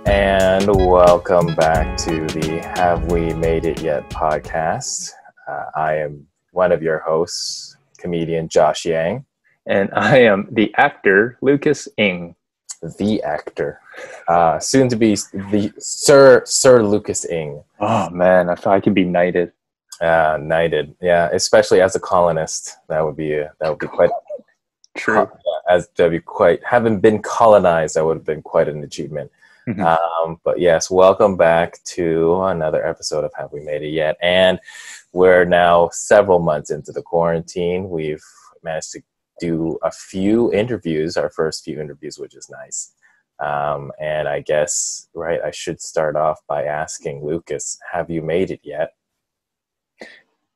And welcome back to the Have We Made It Yet podcast. I am one of your hosts, comedian Josh Yang. And I am the actor, Lucas Ng. The actor. Soon to be the Sir Lucas Ng. Oh, man, if I could be knighted. Knighted, yeah, especially as a colonist. That would be quite true. Having been colonized, that would have been quite an achievement. Mm-hmm. But yes, welcome back to another episode of Have We Made It Yet? And we're now several months into the quarantine. We've managed to do a few interviews, our first few interviews, which is nice. And I guess, right, I should start off by asking Lucas, have you made it yet?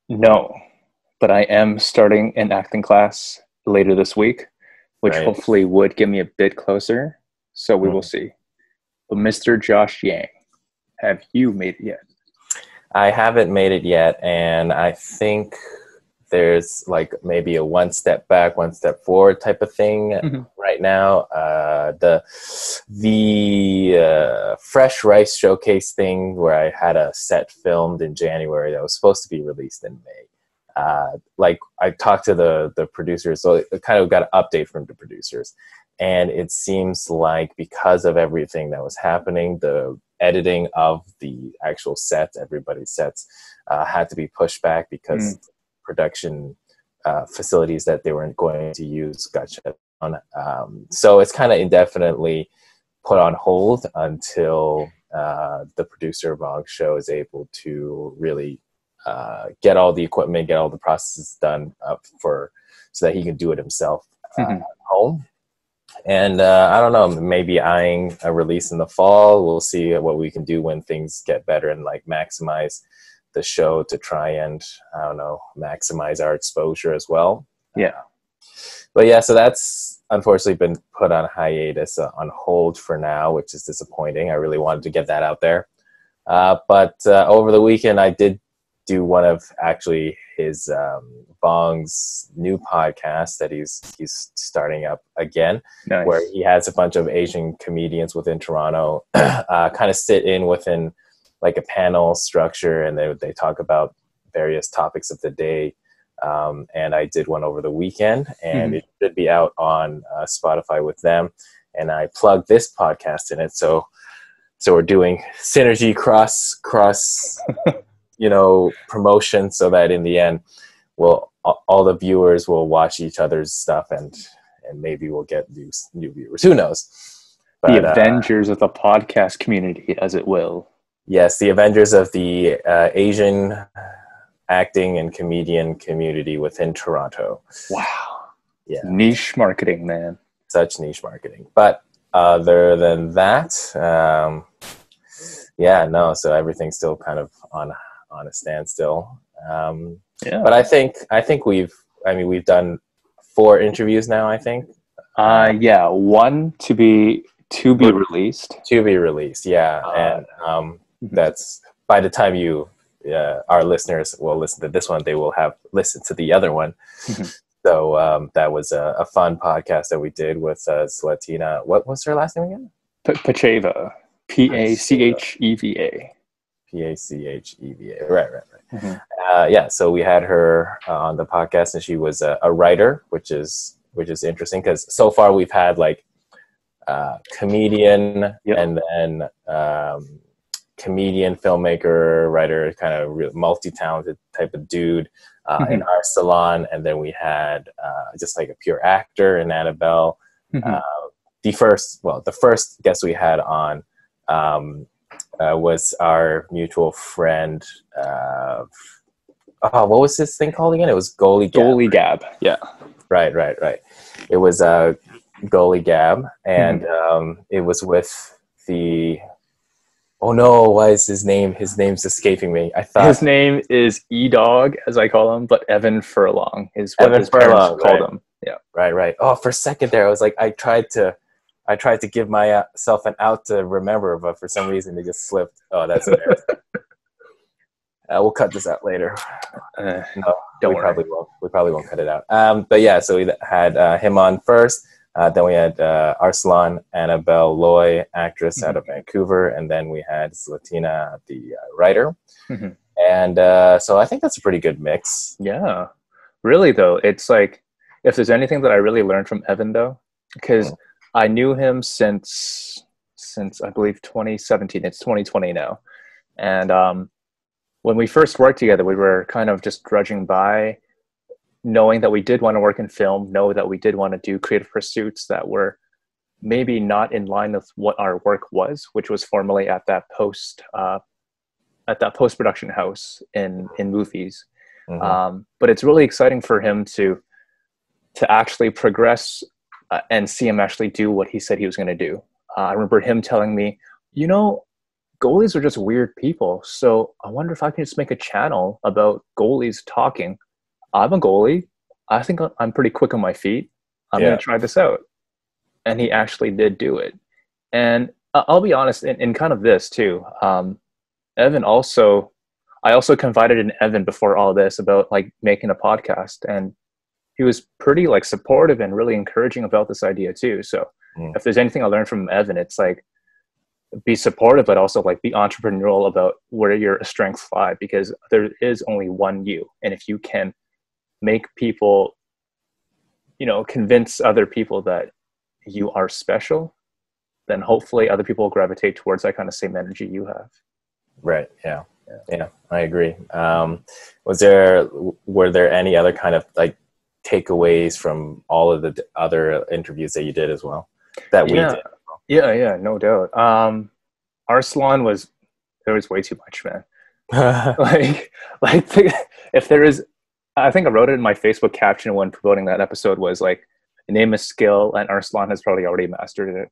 No, but I am starting an acting class later this week, which hopefully would get me a bit closer. So we will see. But Mr. Josh Yang, have you made it yet? I haven't made it yet, and I think there's like maybe a one step back, one step forward type of thing right now. The Fresh Rice Showcase thing where I had a set filmed in January that was supposed to be released in May. Like I talked to the producers, so I kind of got an update from the producers. And it seems like because of everything that was happening, the editing of the actual sets, everybody's sets, had to be pushed back because production facilities that they weren't going to use got shut down. So it's kind of indefinitely put on hold until the producer of Vlog Show is able to really get all the equipment, get all the processes done so that he can do it himself at home. And I don't know, maybe eyeing a release in the fall. We'll see what we can do when things get better and like maximize the show to try and, I don't know, maximize our exposure as well. Yeah. But yeah, so that's unfortunately been put on hiatus, on hold for now, which is disappointing. I really wanted to get that out there. But over the weekend, I did do one of actually his Bong's new podcast that he's starting up again, nice. Where he has a bunch of Asian comedians within Toronto kind of sit in within like a panel structure, and they talk about various topics of the day. And I did one over the weekend, and it should be out on Spotify with them. And I plugged this podcast in it, so we're doing synergy cross promotion, so that in the end, all the viewers will watch each other's stuff, and maybe we'll get new viewers. Who knows? But, the Avengers of the podcast community, as it will. Yes, the Avengers of the Asian acting and comedian community within Toronto. Wow. Yeah. Niche marketing, man. Such niche marketing. But other than that, so everything's still kind of on a standstill. But I think we've done 4 interviews now, I think. One to be released. To be released, yeah. And that's by the time our listeners will listen to this one, they will have listened to the other one. So that was a fun podcast that we did with Slatina. What was her last name again? Pacheva. Pacheva. Pacheva. Right. So we had her on the podcast, and she was a writer, which is interesting because so far we've had like comedian and then comedian, filmmaker, writer, kind of multi-talented type of dude in our salon, and then we had just like a pure actor in Annabelle. The first guest we had on was our mutual friend. What was this thing called again? It was Goalie Gab. Yeah. Right. It was Goalie Gab, and it was with the. Oh no! Why is his name? His name's escaping me. I thought his name is E-Dog, as I call him, but Evan Furlong is what his Furlong, parents called him. Yeah. Right. Oh, for a second there, I was like, I tried to give myself an out to remember, but for some reason it just slipped. Oh, that's embarrassing. We'll cut this out later. No, we probably won't cut it out. But yeah, so we had him on first. Then we had Arslan Annabelle Loy, actress Mm-hmm. out of Vancouver, and then we had Zlatina, the writer. Mm-hmm. And so I think that's a pretty good mix. Yeah, really though, it's like if there's anything that I really learned from Evan though, because Mm. I knew him since I believe 2017. It's 2020 now, and when we first worked together, we were kind of just drudging by, knowing that we did want to work in film, know that we did want to do creative pursuits that were maybe not in line with what our work was, which was formerly at that post production house in movies. Mm-hmm. But it's really exciting for him to actually progress and see him actually do what he said he was going to do. I remember him telling me, you know, goalies are just weird people. So I wonder if I can just make a channel about goalies talking. I'm a goalie. I think I'm pretty quick on my feet. I'm going Yeah. to try this out. And he actually did do it. And I'll be honest, in kind of this too. Evan also, I also confided in Evan before all this about like making a podcast, and he was pretty like supportive and really encouraging about this idea too. So Mm. if there's anything I learned from Evan, it's like be supportive, but also like be entrepreneurial about where your strengths lie, because there is only one you. And if you can make people, you know, convince other people that you are special, then hopefully other people will gravitate towards that kind of same energy you have. Right. Yeah. Yeah, I agree. Were there any other kind of like takeaways from all of the other interviews that you did as well that we Yeah. did? Yeah, no doubt. Arslan was, there was way too much, man. like like if there is, I think I wrote it in my Facebook caption when promoting that episode, was like, name a skill and Arslan has probably already mastered it.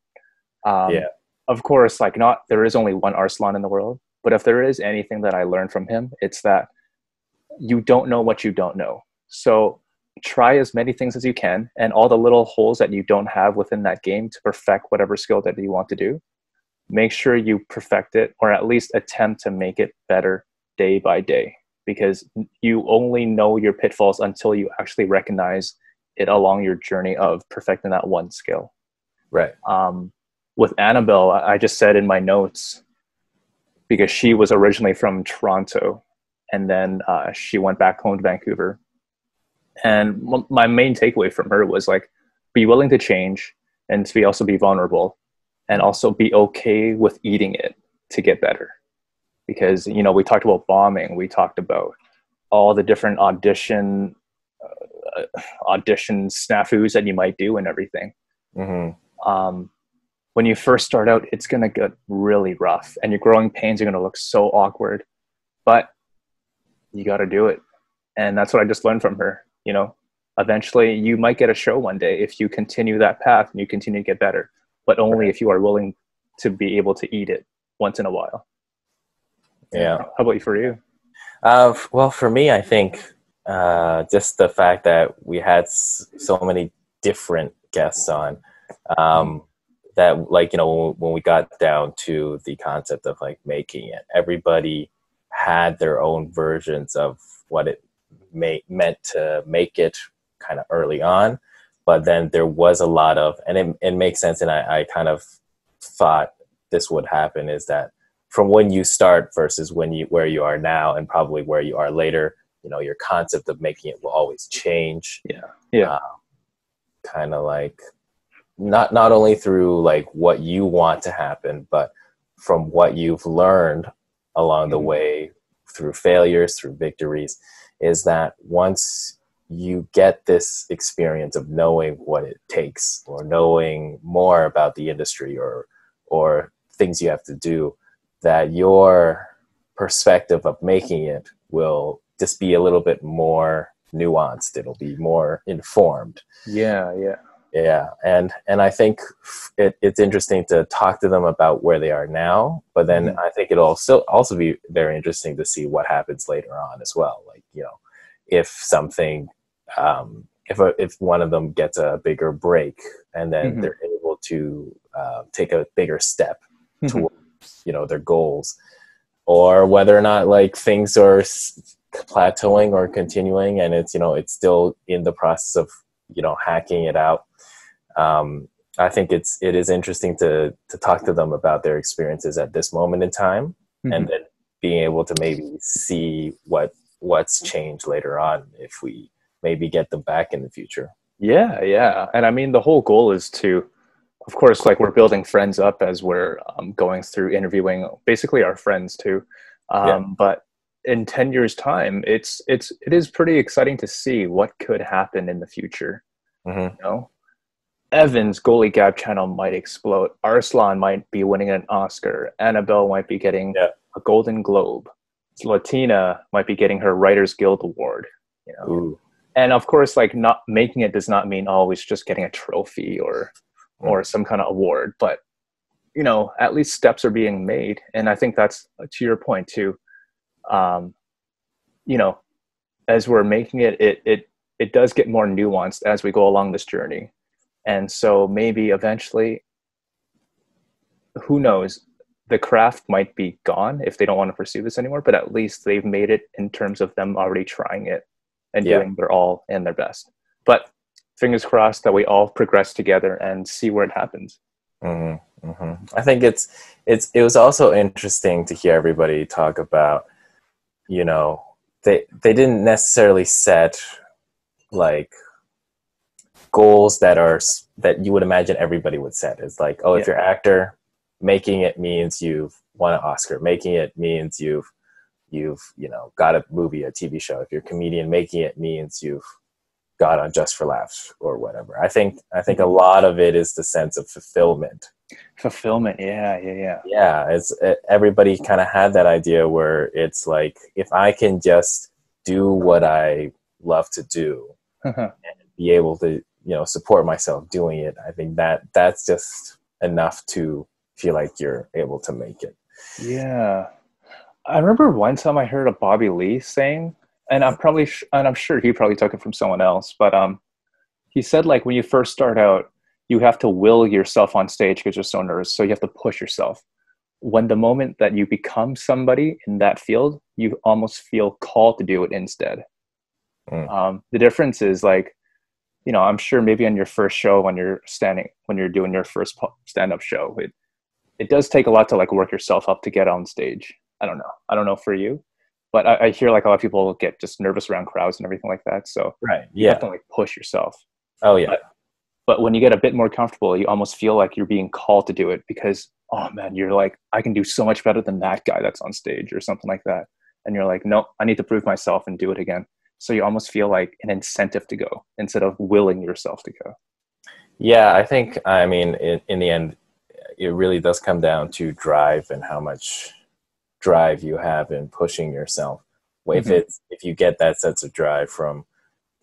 Yeah. Of course, like, not, there is only one Arslan in the world, but if there is anything that I learned from him, it's that you don't know what you don't know. So try as many things as you can, and all the little holes that you don't have within that game to perfect whatever skill that you want to do, make sure you perfect it, or at least attempt to make it better day by day, because you only know your pitfalls until you actually recognize it along your journey of perfecting that one skill. Right. With Annabelle, I just said in my notes, because she was originally from Toronto, and then she went back home to Vancouver. And my main takeaway from her was like, be willing to change, and to also be vulnerable, and also be okay with eating it to get better. Because, you know, we talked about bombing, we talked about all the different audition snafus that you might do and everything. Mm-hmm. When you first start out, it's going to get really rough, and your growing pains are going to look so awkward, but you got to do it. And that's what I just learned from her. You know, eventually you might get a show one day if you continue that path and you continue to get better, but only if you are willing to be able to eat it once in a while. Yeah. How about for you? Well, for me, I think just the fact that we had so many different guests on, that, like, you know, when we got down to the concept of like making it, everybody had their own versions of what it meant to make it kind of early on. But then there was a lot of, and it makes sense, and I kind of thought this would happen, is that from when you start versus where you are now, and probably where you are later, you know, your concept of making it will always change. Yeah. Kind of like not only through like what you want to happen, but from what you've learned along the way, through failures, through victories, is that once you get this experience of knowing what it takes, or knowing more about the industry, or things you have to do, that your perspective of making it will just be a little bit more nuanced. It'll be more informed. Yeah. And I think it's interesting to talk to them about where they are now, but then I think it'll also be very interesting to see what happens later on as well. Like, you know, if something, if one of them gets a bigger break, and then they're able to take a bigger step towards, you know, their goals, or whether or not like things are plateauing or continuing, and it's, you know, it's still in the process of, you know, hacking it out. I think it is interesting to talk to them about their experiences at this moment in time, and then being able to maybe see what's changed later on if we maybe get them back in the future. Yeah, yeah. And I mean, the whole goal is to, of course, like we're building friends up as we're going through interviewing basically our friends too. Yeah. But in 10 years time, it is pretty exciting to see what could happen in the future. Mm-hmm. You know, Evan's goalie gap channel might explode. Arslan might be winning an Oscar. Annabelle might be getting Yeah. a Golden Globe. Latina might be getting her Writers Guild Award. You know, Ooh. and of course, like not making it does not mean always just getting a trophy or some kind of award. But you know, at least steps are being made, and I think that's to your point too. You know, as we're making it does get more nuanced as we go along this journey. And so maybe eventually, who knows, the craft might be gone if they don't want to pursue this anymore, but at least they've made it in terms of them already trying it and doing their all and their best. But fingers crossed that we all progress together and see where it happens. Mm-hmm. Mm-hmm. I think it was also interesting to hear everybody talk about, you know, they didn't necessarily set like goals that you would imagine everybody would set. It's like, oh, if you're an actor, making it means you've won an Oscar. Making it means you've got a movie, a TV show. If you're a comedian, making it means you've got on Just for Laughs or whatever. I think a lot of it is the sense of fulfillment. Yeah. Everybody kind of had that idea where it's like, if I can just do what I love to do and be able to support myself doing it, I think that's just enough to feel like you're able to make it. Yeah. I remember one time I heard a Bobby Lee saying, and I'm sure he probably took it from someone else, but he said, like, when you first start out, you have to will yourself on stage because you're so nervous, so you have to push yourself. When the moment that you become somebody in that field, you almost feel called to do it instead. The difference is, like, I'm sure maybe on your first show, when you're doing your first stand-up show, it does take a lot to like work yourself up to get on stage. I don't know for you, but I hear like a lot of people get just nervous around crowds and everything like that. So right, you have to like push yourself. Oh yeah. But when you get a bit more comfortable, you almost feel like you're being called to do it because, oh man, you're like, I can do so much better than that guy that's on stage or something like that. And you're like, no, I need to prove myself and do it again. So you almost feel like an incentive to go instead of willing yourself to go. Yeah, I think, I mean, in the end, it really does come down to drive and how much drive you have in pushing yourself. If you get that sense of drive from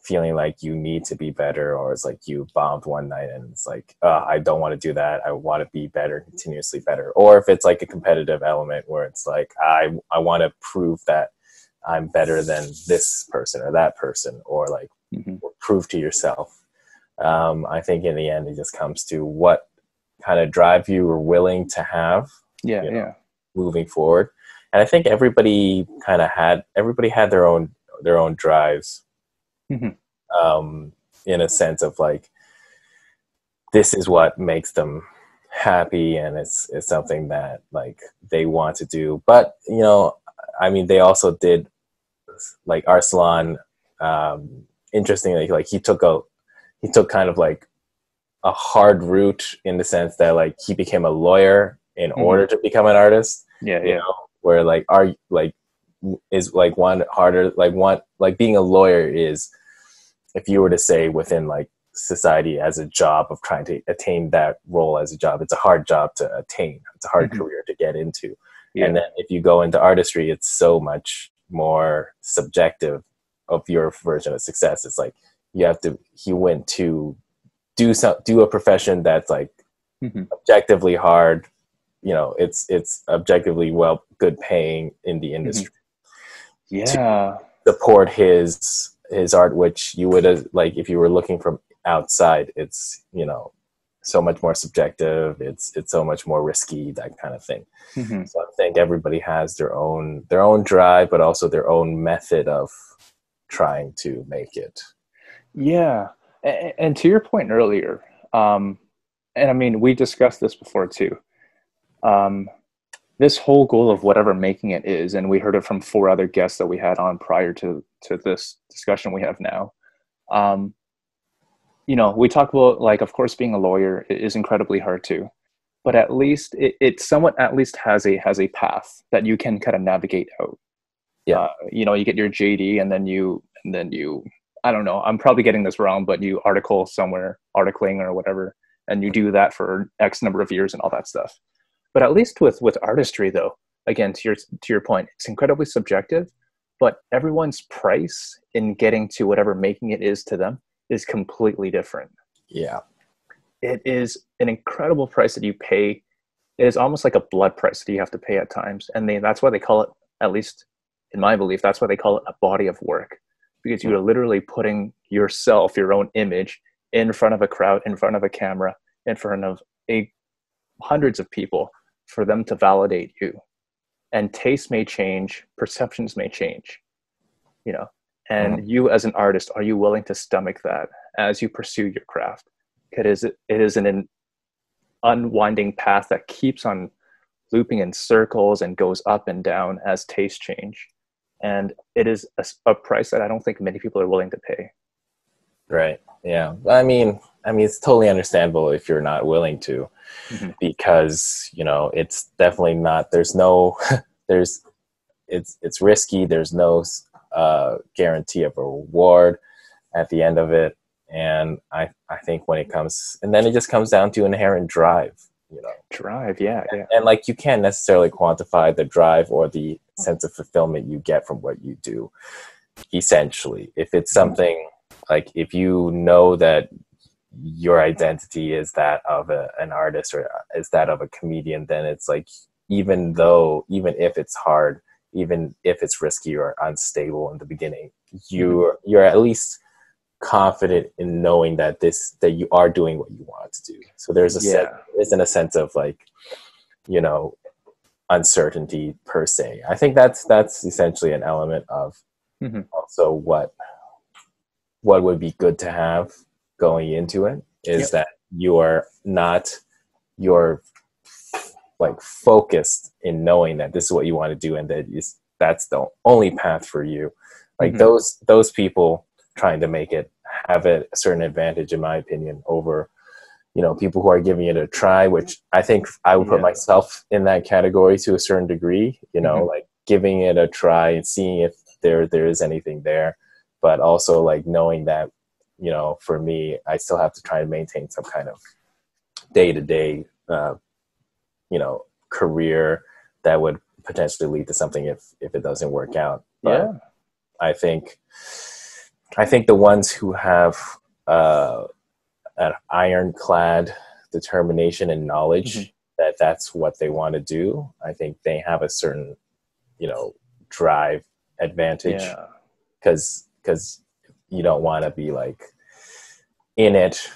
feeling like you need to be better, or it's like you bombed one night and it's like, I don't want to do that, I want to be better, continuously better. Or if it's like a competitive element where it's like, I want to prove that I'm better than this person or that person, or like prove to yourself. I think in the end it just comes to what kind of drive you were willing to have moving forward. And I think everybody had their own drives, in a sense of like, this is what makes them happy, and it's something that like they want to do. But I mean, they also did, like Arslan, interestingly, like he took kind of like a hard route, in the sense that like he became a lawyer in order to become an artist. Where like is like one harder, like being a lawyer is, if you were to say within like society as a job of trying to attain that role as a job, it's a hard job to attain. It's a hard career to get into. And then if you go into artistry, it's so much more subjective of your version of success. It's like he went to do a profession that's like objectively hard. It's objectively good paying in the industry. To support his art, which you would like if you were looking from outside. It's so much more subjective. It's so much more risky, that kind of thing. So I think everybody has their own drive, but also their own method of trying to make it. Yeah. And to your point earlier, And I mean, we discussed this before too. Um, this whole goal of whatever making it is, and we heard it from 4 other guests that we had on prior to this discussion we have now. Um, we talk about, like, of course, being a lawyer is incredibly hard too, but at least it somewhat at least has a path that you can kind of navigate out. Yeah. You get your JD, and then you I don't know, I'm probably getting this wrong, but you articling or whatever, and you do that for X number of years and all that stuff. But at least with artistry, though, again, to your point, it's incredibly subjective, but everyone's price in getting to whatever making it is to them is completely different. Yeah. It is an incredible price that you pay. It is almost like a blood price that you have to pay at times. And that's why they call it, at least in my belief, that's why they call it a body of work, because you're literally putting yourself, your own image, in front of a crowd, in front of a camera, in front of hundreds of people for them to validate you. And tastes may change, perceptions may change, and you as an artist, are you willing to stomach that as you pursue your craft? It is an unwinding path that keeps on looping in circles and goes up and down as tastes change. And it is a price that I don't think many people are willing to pay. Right. Yeah. I mean, it's totally understandable if you're not willing to, because, it's definitely not, it's risky. There's no guarantee of a reward at the end of it. And I think and then it just comes down to inherent drive, Drive. Yeah. And like, you can't necessarily quantify the drive or the sense of fulfillment you get from what you do. Essentially, if it's something like, if you know that your identity is that of an artist or is that of a comedian, then it's like, even if it's hard, even if it's risky or unstable in the beginning, you're at least confident in knowing that you are doing what you want to do. So there isn't a sense of, like, uncertainty per se. I think that's essentially an element of also what would be good to have going into it, is that you're like focused in knowing that this is what you want to do, and that's the only path for you. Like, those people trying to make it have a certain advantage, in my opinion, over people who are giving it a try, which I think I would put myself in that category to a certain degree, like giving it a try and seeing if there is anything there, but also, like, knowing that, for me, I still have to try to maintain some kind of day-to-day, career that would potentially lead to something if it doesn't work out. But I think the ones who have an ironclad determination and knowledge that that's what they want to do, I think they have a certain, drive advantage, because you don't want to be, like, in it,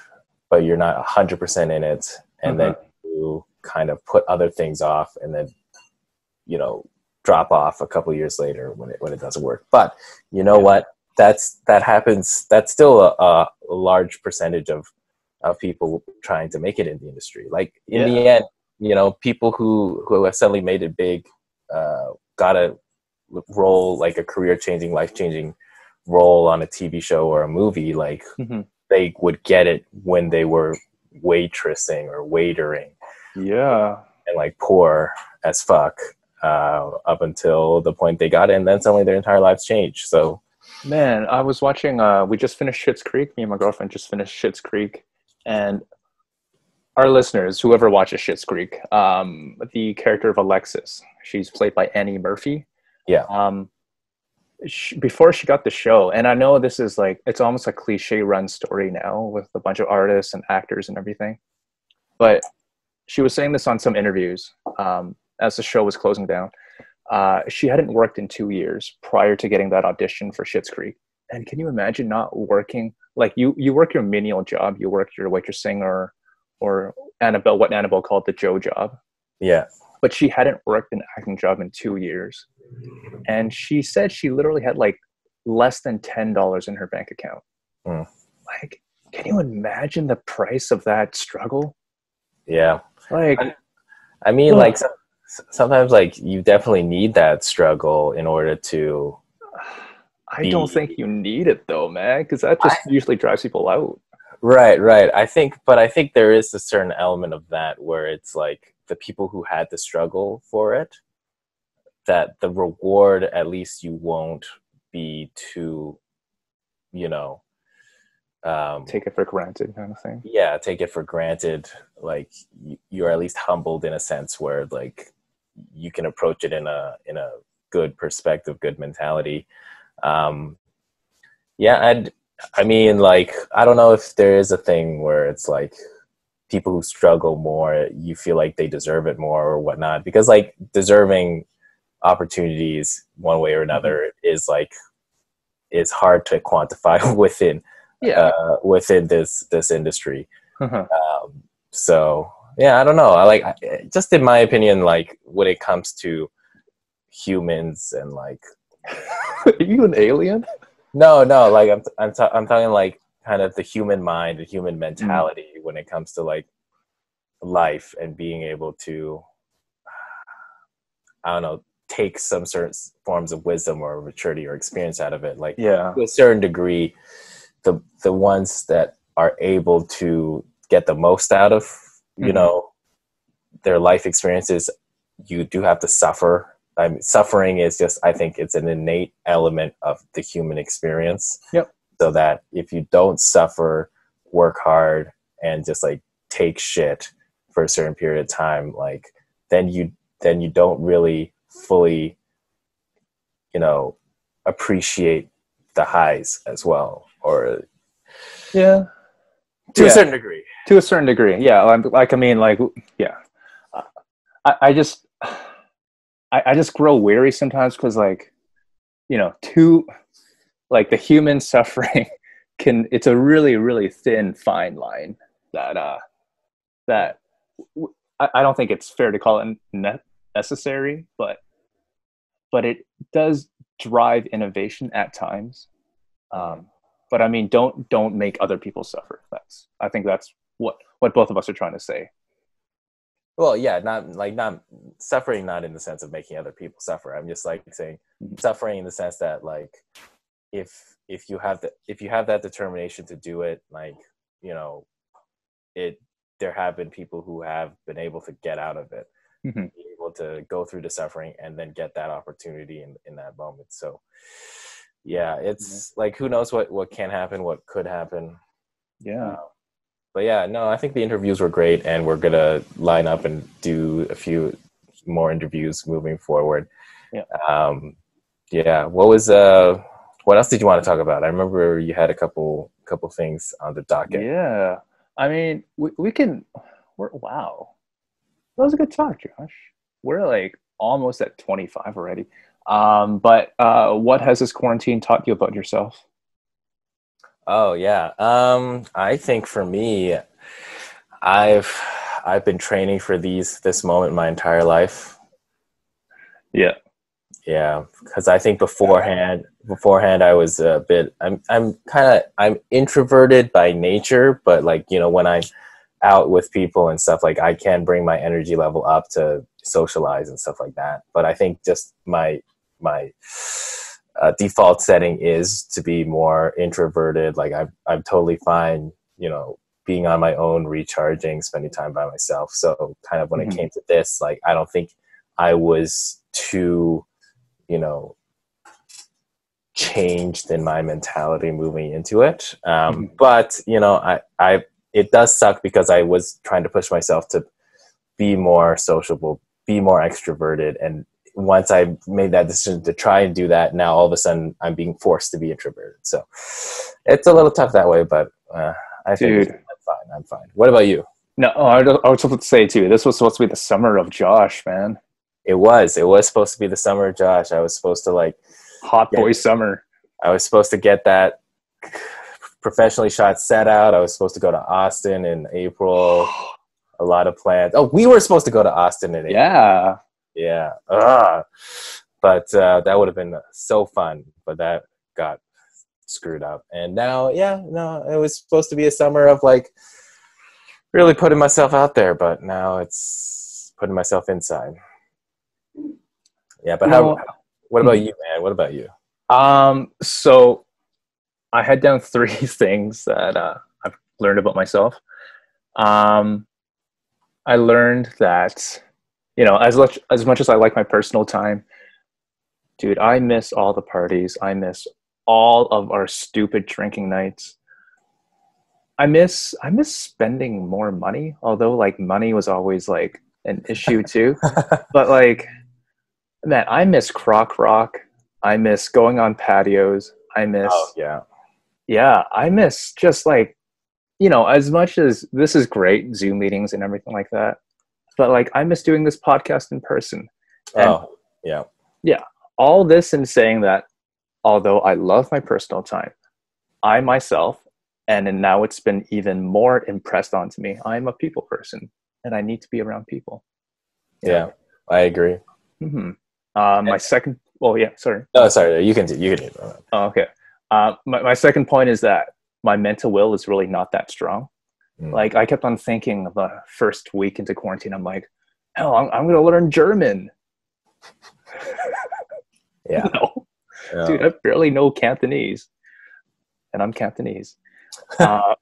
but you're not 100% in it, and then you kind of put other things off, and then drop off a couple years later when it doesn't work. But what? That happens. That's still a large percentage of people trying to make it in the industry. Like, in the end, people who have suddenly made it big, got a role, like a career-changing, life-changing role on a TV show or a movie. Like, they would get it when they were waitressing or waitering. Yeah. And, like, poor as fuck up until the point they got it, and then suddenly their entire lives changed. So, man, I was watching, we just finished Schitt's Creek. Me and my girlfriend just finished Schitt's Creek. And our listeners, whoever watches Schitt's Creek, the character of Alexis, she's played by Annie Murphy. Yeah. Before she got the show, and I know this is like, it's almost a cliche run story now with a bunch of artists and actors and everything, but she was saying this on some interviews as the show was closing down. She hadn't worked in 2 years prior to getting that audition for Schitt's Creek. And can you imagine not working? Like, you work your menial job, you work your waitressing or Annabelle, what Annabelle called the Joe job. Yeah. But she hadn't worked an acting job in 2 years. And she said she literally had, like, less than $10 in her bank account. Like, Can you imagine the price of that struggle? Yeah. Like, I mean, ugh, like sometimes, like you definitely need that struggle in order to I don't think be you need it though, man, because that I, just usually drives people out. right. I think there is a certain element of that where it's like the people who had the struggle for it, that the reward, at least you won't be too, you know, um, Take it for granted, kind of thing. yeah, take it for granted. Like you're at least humbled in a sense where like you can approach it in a good perspective, good mentality. Um, yeah, I mean, like, I don't know if there is a thing where it's like people who struggle more, you feel like they deserve it more or whatnot, because like deserving opportunities one way or Hmm. another is like is hard to quantify Yeah. within this industry. Um, so yeah, I don't know. Just in my opinion, like when it comes to humans and like Are you an alien? no, like I'm talking like kind of the human mind, the human Mm. mentality when it comes to like life and being able to, I don't know, take some certain forms of wisdom or maturity or experience out of it. Like Yeah. to a certain degree, the ones that are able to get the most out of, you Hmm. know, their life experiences, you do have to suffer. I mean, suffering is just, I think it's an innate element of the human experience. Yep. So that if you don't suffer, work hard, and just like take shit for a certain period of time, like then you don't really fully, you know, appreciate the highs as well, or Yeah. to a Yeah. certain degree. To a certain degree. Yeah. Like I mean, like, yeah. I just, I just grow weary sometimes because, like, too, like the human suffering it's a really, really thin, fine line that, Yeah. that I don't think it's fair to call it necessary, but it does drive innovation at times. Mhm. Um, but I mean, don't make other people suffer. I think that's what both of us are trying to say. Well, yeah, not suffering, not in the sense of making other people suffer. I'm just like saying Mhm. suffering in the sense that like if you have that determination to do it, like, you know, it there have been people who have been able to get out of it, Mhm. be able to go through the suffering and then get that opportunity in that moment. So yeah, Yeah. it's like who knows what can happen, what could happen. Yeah. Uh, but yeah, no, I think the interviews were great, and we're gonna line up and do a few more interviews moving forward. Yeah. Um, yeah, what else did you want to talk about? I remember you had a couple things on the docket. Yeah. I mean, we can. Wow. That was a good talk, Josh. We're like almost at 25 already. But what has this quarantine taught you about yourself? Oh yeah, I think for me, I've I've been training for this moment my entire life. Yeah. Yeah, because I think beforehand I was a bit. I'm introverted by nature, but like, you know, when I'm out with people and stuff, like I can bring my energy level up to socialize and stuff like that. But I think just my default setting is to be more introverted. Like I'm totally fine, you know, being on my own, recharging, spending time by myself. So kind of when it Hmm. came to this, like I don't think I was too, you know, changed in my mentality moving into it. Hmm. But you know, I it does suck because I was trying to push myself to be more sociable, be more extroverted, and once I made that decision to try and do that, now all of a sudden I'm being forced to be introverted. So it's a little tough that way, but I think Dude. I'm fine. I'm fine. What about you? No, I was supposed to say too. This was supposed to be the summer of Josh, man. It was supposed to be the summer of Josh. I was supposed to like Hot get boy summer. I was supposed to get that professionally shot set out. I was supposed to go to Austin in April. A lot of plans. Oh, we were supposed to go to Austin in April. Yeah. Yeah. But that would have been so fun. But that got screwed up. And now, yeah, no, it was supposed to be a summer of like really putting myself out there, but now it's putting myself inside. Yeah, but what about you, man? What about you? So I had down three things that I've learned about myself. I learned that, as much as I like my personal time, dude, I miss all the parties. I miss all of our stupid drinking nights. I miss spending more money, although like money was always like an issue too. But like, man, I miss Croc Rock. I miss going on patios. I miss, Oh, yeah. yeah, I miss just like, as much as this is great, Zoom meetings and everything like that. But like, I miss doing this podcast in person. And Oh, yeah. yeah, all this in saying that, although I love my personal time, I myself, and now it's been even more impressed onto me, I'm a people person and I need to be around people. Yeah, I agree. Mm-hmm. My second, well, yeah, sorry. No, sorry, you can do it. Oh, okay. My second point is that my mental will is really not that strong. Like I kept on thinking of the first week into quarantine, I'm like, hell, I'm going to learn German. Yeah. No. Yeah. Dude, I barely know Cantonese, and I'm Cantonese. And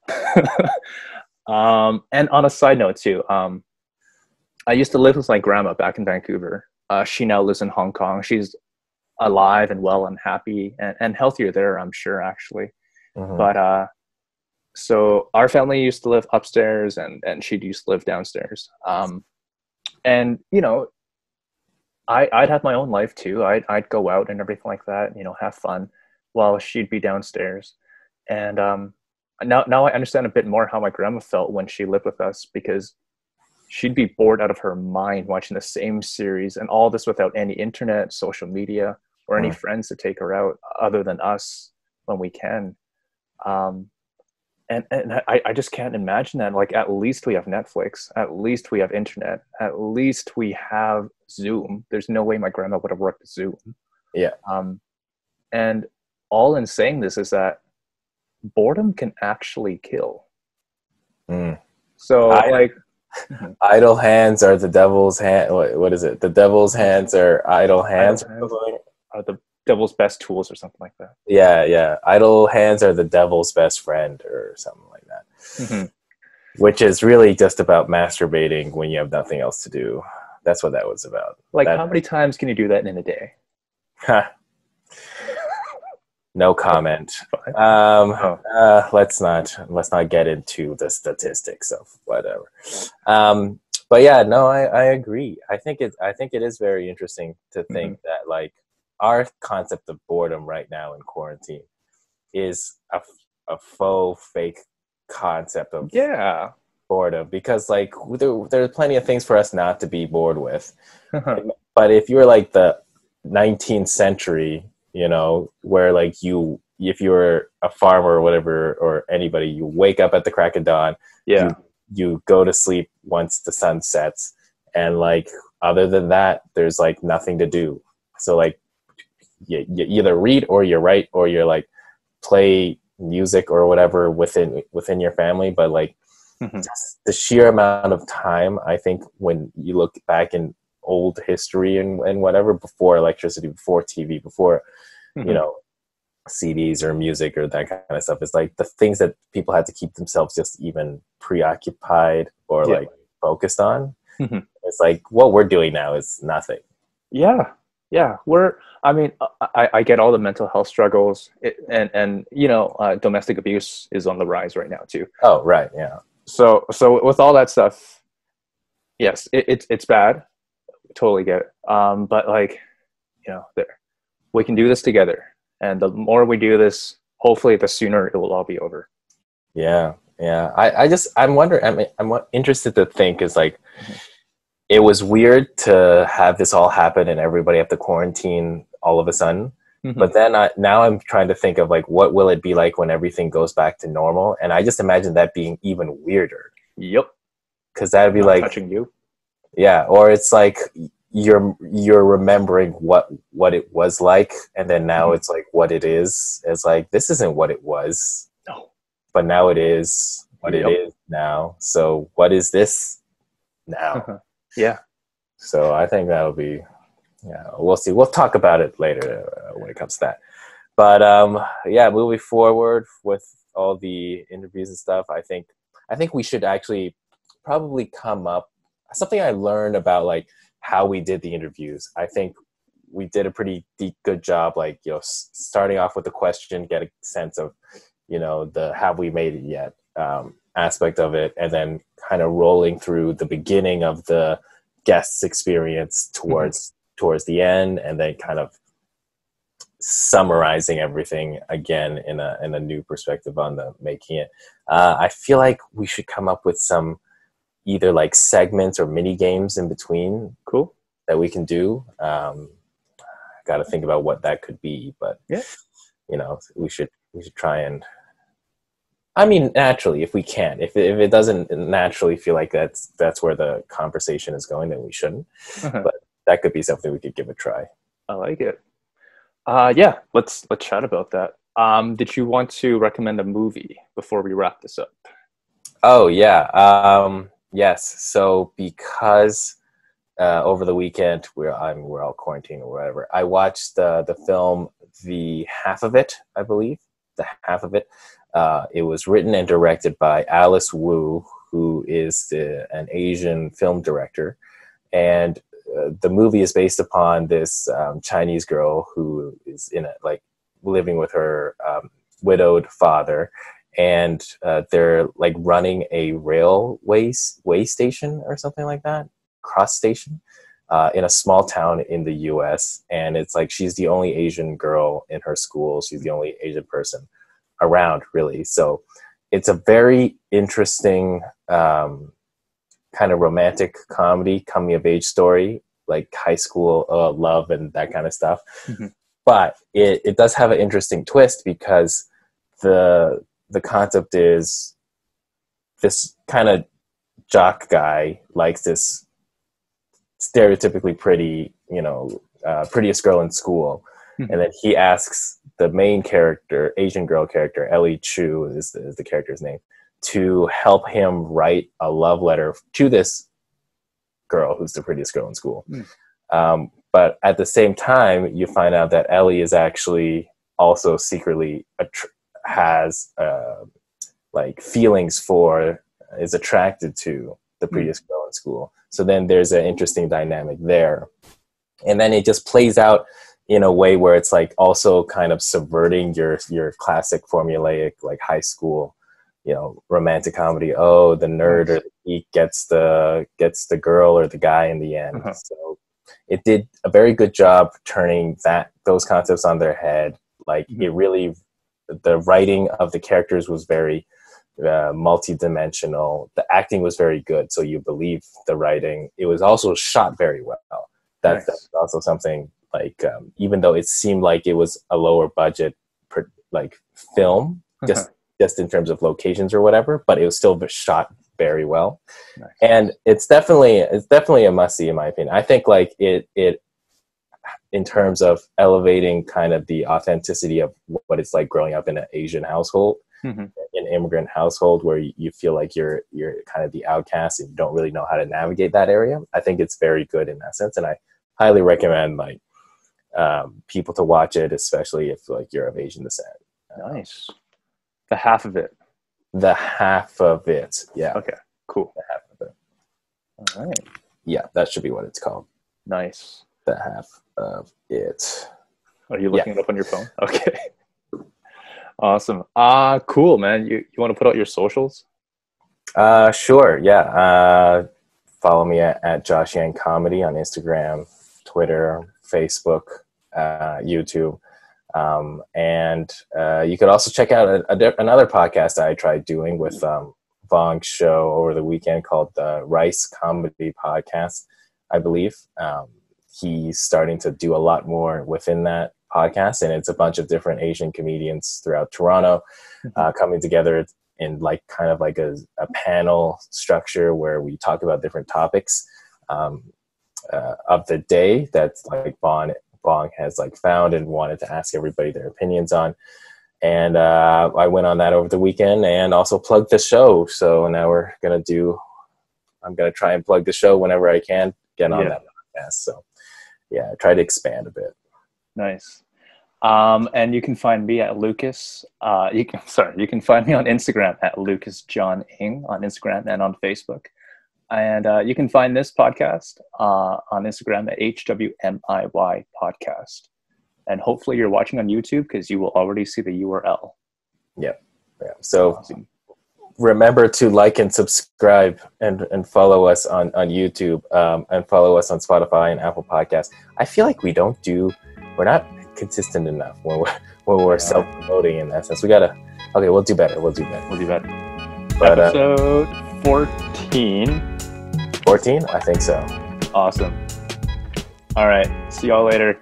on a side note too, I used to live with my grandma back in Vancouver. She now lives in Hong Kong. She's alive and well and happy and healthier there, I'm sure, actually. Mm-hmm. But so our family used to live upstairs, and she used to live downstairs. And I'd have my own life too. I'd go out and everything like that, have fun, while she'd be downstairs. And now I understand a bit more how my grandma felt when she lived with us, because she'd be bored out of her mind watching the same series, and all this without any internet, social media, or any friends to take her out other than us when we can. And I just can't imagine that. Like, at least we have Netflix, at least we have internet, at least we have Zoom. There's no way my grandma would have worked Zoom. Yeah. And all in saying this is that boredom can actually kill. So idle hands are the devil's hand. What is it? The devil's hands are idle hands. Are the devil's best tools, or something like that. Yeah. Idle hands are the devil's best friend, or something like that. Mm-hmm. Which is really just about masturbating when you have nothing else to do. That's what that was about. Like, how many times can you do that in a day? No comment. Let's not get into the statistics of whatever. But yeah, no, I agree. I think it is very interesting to think that like our concept of boredom right now in quarantine is a faux fake concept of boredom, because like there are plenty of things for us not to be bored with. But if you're like the 19th century, where like if you're a farmer or whatever, or anybody, you wake up at the crack of dawn, you go to sleep once the sun sets, and like other than that there's like nothing to do. So like you either read, or you write, or you're like play music or whatever within your family. But like just the sheer amount of time, I think, when you look back in old history and whatever, before electricity, before TV, before CDs or music or that kind of stuff, it's like the things that people had to keep themselves just even preoccupied or like focused on. It's like what we're doing now is nothing. I get all the mental health struggles, and domestic abuse is on the rise right now too. Oh, right. Yeah. So with all that stuff, yes, it's bad. Totally get it. But like, we can do this together, and the more we do this, hopefully the sooner it will all be over. Yeah. I'm wondering. I mean, I'm interested to think is like, it was weird to have this all happen and everybody have to quarantine all of a sudden. But then now I'm trying to think of like, what will it be like when everything goes back to normal? And I just imagine that being even weirder. Yep. Because that'd be like touching you. Yeah. Or it's like, you're remembering what it was like, and then now it's like what it is. It's like, this isn't what it was, No. but now it is what it is now. So what is this now? Yeah. So I think that'll be, yeah, we'll see. We'll talk about it later when it comes to that. But yeah, moving forward with all the interviews and stuff, I think we should actually probably come up something I learned about like how we did the interviews. I think we did a pretty good job, like, you know, starting off with the question, get a sense of, you know, the have we made it yet aspect of it, and then kind of rolling through the beginning of the guest's experience towards the end, and then kind of summarizing everything again in a new perspective on the making it. I feel like we should come up with some either like segments or mini games in between. Cool. That we can do. Got to think about what that could be, but yeah, you know, we should try and. I mean, naturally, if we can, if it doesn't naturally feel like that's where the conversation is going, then we shouldn't. But that could be something we could give a try. I like it. Yeah, let's chat about that. Did you want to recommend a movie before we wrap this up? Oh yeah, yes. So because over the weekend we're all quarantined or whatever, I watched the film The Half of It, I believe. The Half of It. It was written and directed by Alice Wu, who is an Asian film director, and the movie is based upon this Chinese girl who is living with her widowed father, and they're like running a way station or something like that, cross station, in a small town in the U.S. And it's like she's the only Asian girl in her school. She's the only Asian person around, really. So it's a very interesting kind of romantic comedy, coming of age story, like high school love and that kind of stuff. But it does have an interesting twist, because the concept is this kind of jock guy likes this stereotypically pretty, prettiest girl in school. And then he asks the main character, Asian girl character, Ellie Chu is the character's name, to help him write a love letter to this girl who's the prettiest girl in school. But at the same time, you find out that Ellie is actually also secretly has like feelings for, is attracted to the prettiest girl in school. So then there's an interesting dynamic there. And then it just plays out in a way where it's like also kind of subverting your classic formulaic, like high school, romantic comedy. Oh, the nerd or the geek gets the girl or the guy in the end. So it did a very good job turning those concepts on their head. Like it really, the writing of the characters was very multi-dimensional. The acting was very good, so you believe the writing. It was also shot very well. That's also something, like even though it seemed like it was a lower budget film, just in terms of locations or whatever, but it was still shot very well. And it's definitely a must-see in my opinion. I think like it in terms of elevating kind of the authenticity of what it's like growing up in an Asian household, an immigrant household, where you feel like you're kind of the outcast and you don't really know how to navigate that area. I think it's very good in that sense, and I highly recommend people to watch it, especially if like you're of Asian descent. Nice. The Half of It. The Half of It. Yeah. Okay. Cool. The Half of It. All right. Yeah, that should be what it's called. Nice. The Half of It. Are you looking it up on your phone? Okay. Awesome. Cool, man. You want to put out your socials? Sure. Yeah. Follow me at Josh Yang Comedy on Instagram, Twitter, Facebook, YouTube. And you could also check out another podcast I tried doing with Vong's show over the weekend called the Rice Comedy Podcast, I believe. He's starting to do a lot more within that podcast, and it's a bunch of different Asian comedians throughout Toronto coming together in like kind of like a panel structure where we talk about different topics. of the day that's like Bong has like found and wanted to ask everybody their opinions on. And I went on that over the weekend and also plugged the show. So now I'm going to try and plug the show whenever I can get on that podcast. So yeah, try to expand a bit. Nice. And you can find me at Lucas. You can find me on Instagram at Lucas John Ing on Instagram and on Facebook. And you can find this podcast on Instagram at HWMIY podcast. And hopefully you're watching on YouTube because you will already see the URL. Yep. Yeah. So remember to like and subscribe and follow us on YouTube and follow us on Spotify and Apple Podcasts. I feel like we're not consistent enough when we're self-promoting in that sense. We'll do better. We'll do better. But, episode 14. 14? I think so. Awesome. All right. See y'all later.